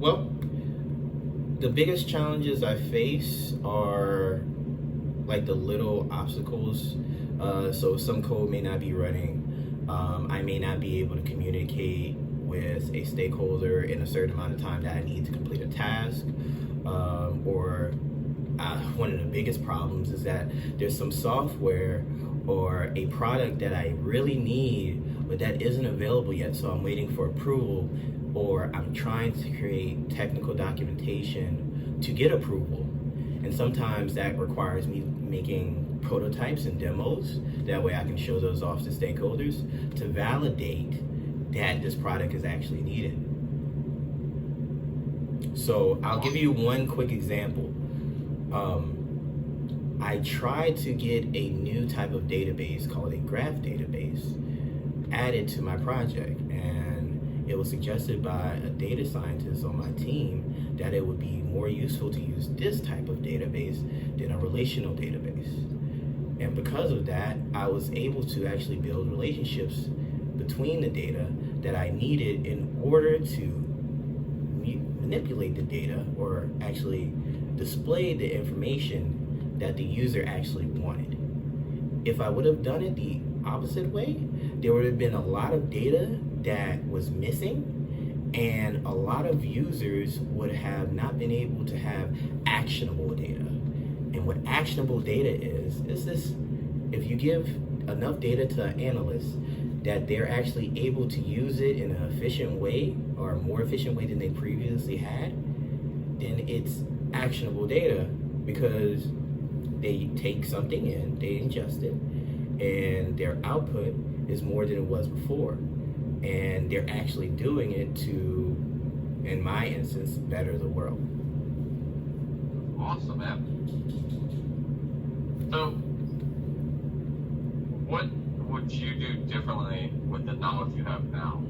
Well, the biggest challenges I face are like the little obstacles. So some code may not be running. I may not be able to communicate with a stakeholder in a certain amount of time that I need to complete a task. Or one of the biggest problems is that there's some software or a product that I really need, but that isn't available yet. So I'm waiting for approval, or I'm trying to create technical documentation to get approval. And sometimes that requires me making prototypes and demos. That way I can show those off to stakeholders to validate that this product is actually needed. So I'll give you one quick example. I tried to get a new type of database called a graph database added to my project, and it was suggested by a data scientist on my team that it would be more useful to use this type of database than a relational database. And because of that, I was able to actually build relationships between the data that I needed in order to manipulate the data, or actually display the information that the user actually wanted. If I would have done it the opposite way, there would have been a lot of data that was missing, and a lot of users would have not been able to have actionable data. And what actionable data is this: if you give enough data to an analyst that they're actually able to use it in an efficient way, or a more efficient way than they previously had, then it's actionable data, because they take something in, they ingest it, and their output is more than it was before. And they're actually doing it to, in my instance, better the world. Awesome, man. So, what would you do differently with the knowledge you have now?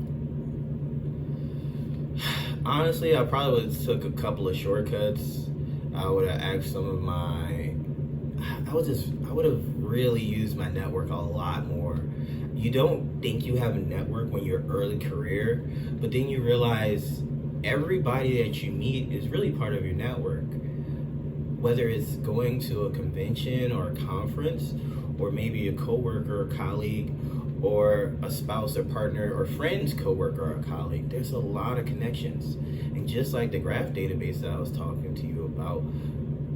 Honestly, I probably would have took a couple of shortcuts. I would have asked some of my, I would have really used my network a lot more. You don't think you have a network when you're early career, but then you realize everybody that you meet is really part of your network. Whether it's going to a convention or a conference, or maybe a coworker or colleague, or a spouse or partner or friend's coworker or colleague, there's a lot of connections. And just like the graph database that I was talking to you about,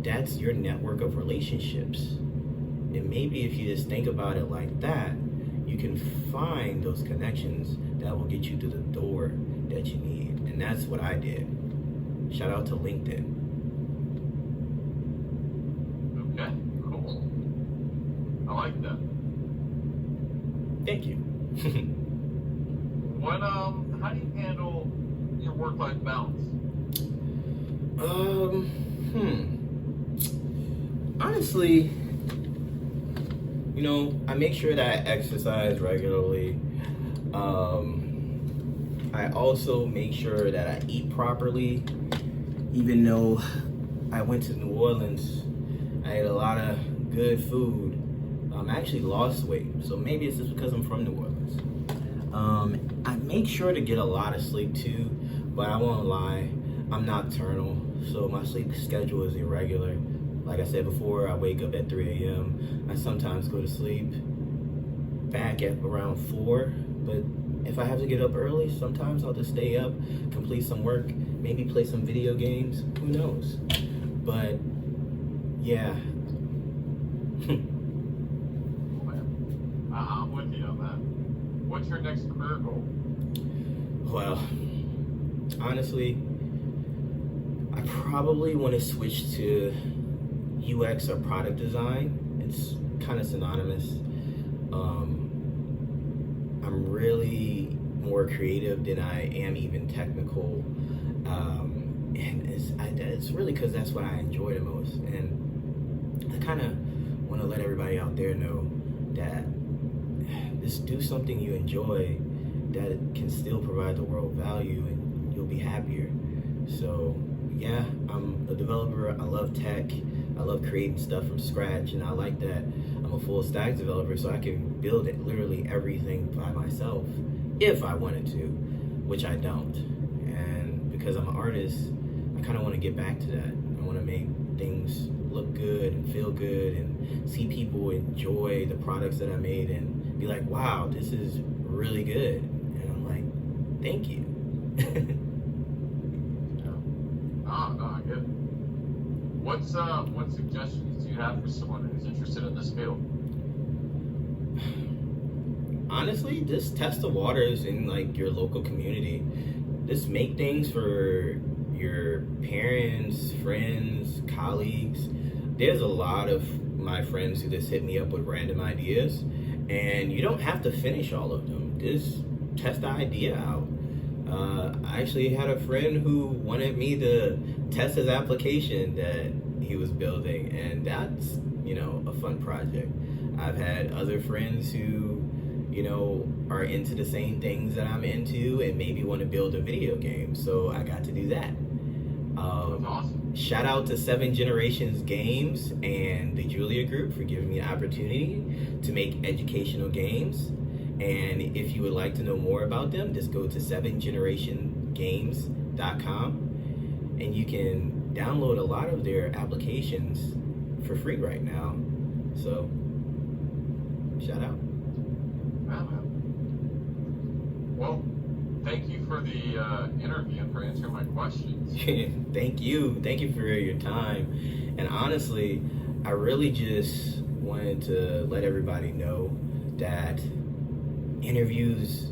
that's your network of relationships. And maybe if you just think about it like that, you can find those connections that will get you to the door that you need. And that's what I did. Shout out to LinkedIn. Okay, cool. I like that. Thank you. How do you handle your work-life balance? Honestly, I make sure that I exercise regularly. I also make sure that I eat properly. Even though I went to New Orleans, I ate a lot of good food. I actually lost weight, so maybe it's just because I'm from New Orleans. I make sure to get a lot of sleep too, but I won't lie, I'm nocturnal, so my sleep schedule is irregular. Like I said before, I wake up at 3 a.m. I sometimes go to sleep back at around 4, but if I have to get up early, sometimes I'll just stay up, complete some work, maybe play some video games, who knows? But yeah. I'm with you on that. What's your next career goal? Well, honestly, I probably want to switch to UX or product design. It's kind of synonymous. I'm really more creative than I am even technical. And it's really because that's what I enjoy the most. And I kind of want to let everybody out there know that just do something you enjoy that can still provide the world value, and you'll be happier. So yeah, I'm a developer. I love tech. I love creating stuff from scratch, and I like that I'm a full stack developer, so I can build it literally everything by myself if I wanted to, which I don't. And because I'm an artist, I kind of want to get back to that. I want to make things look good and feel good and see people enjoy the products that I made and be like, wow, this is really good. And I'm like, thank you. No, I get it. What suggestions do you have for someone who's interested in this field? Honestly, just test the waters in like your local community. Just make things for your parents, friends, colleagues. There's a lot of my friends who just hit me up with random ideas, and you don't have to finish all of them. Just test the idea out. I actually had a friend who wanted me to test his application that he was building, and that's, a fun project. I've had other friends who, are into the same things that I'm into and maybe want to build a video game, so I got to do that. That's awesome. Shout out to 7 Generations Games and the Julia Group for giving me the opportunity to make educational games. And if you would like to know more about them, just go to 7generationgames.com and you can download a lot of their applications for free right now. So, shout out. Well, thank you for the interview and for answering my questions. Thank you for your time. And honestly, I really just wanted to let everybody know that interviews,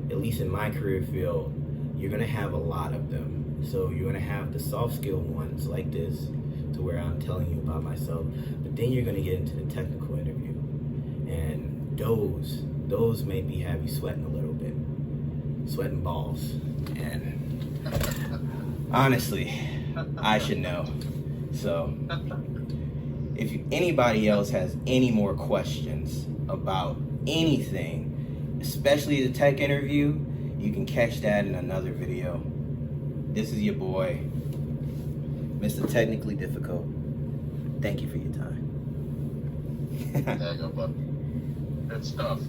at least in my career field, you're gonna have a lot of them. So you're gonna have the soft skill ones like this, to where I'm telling you about myself, but then you're gonna get into the technical interview, and those maybe have you sweating a little bit, sweating balls. And honestly, I should know. So if anybody else has any more questions about anything, especially the tech interview, you can catch that in another video. This is your boy, Mr. Technically Difficult. Thank you for your time. There you go, bud. Good stuff.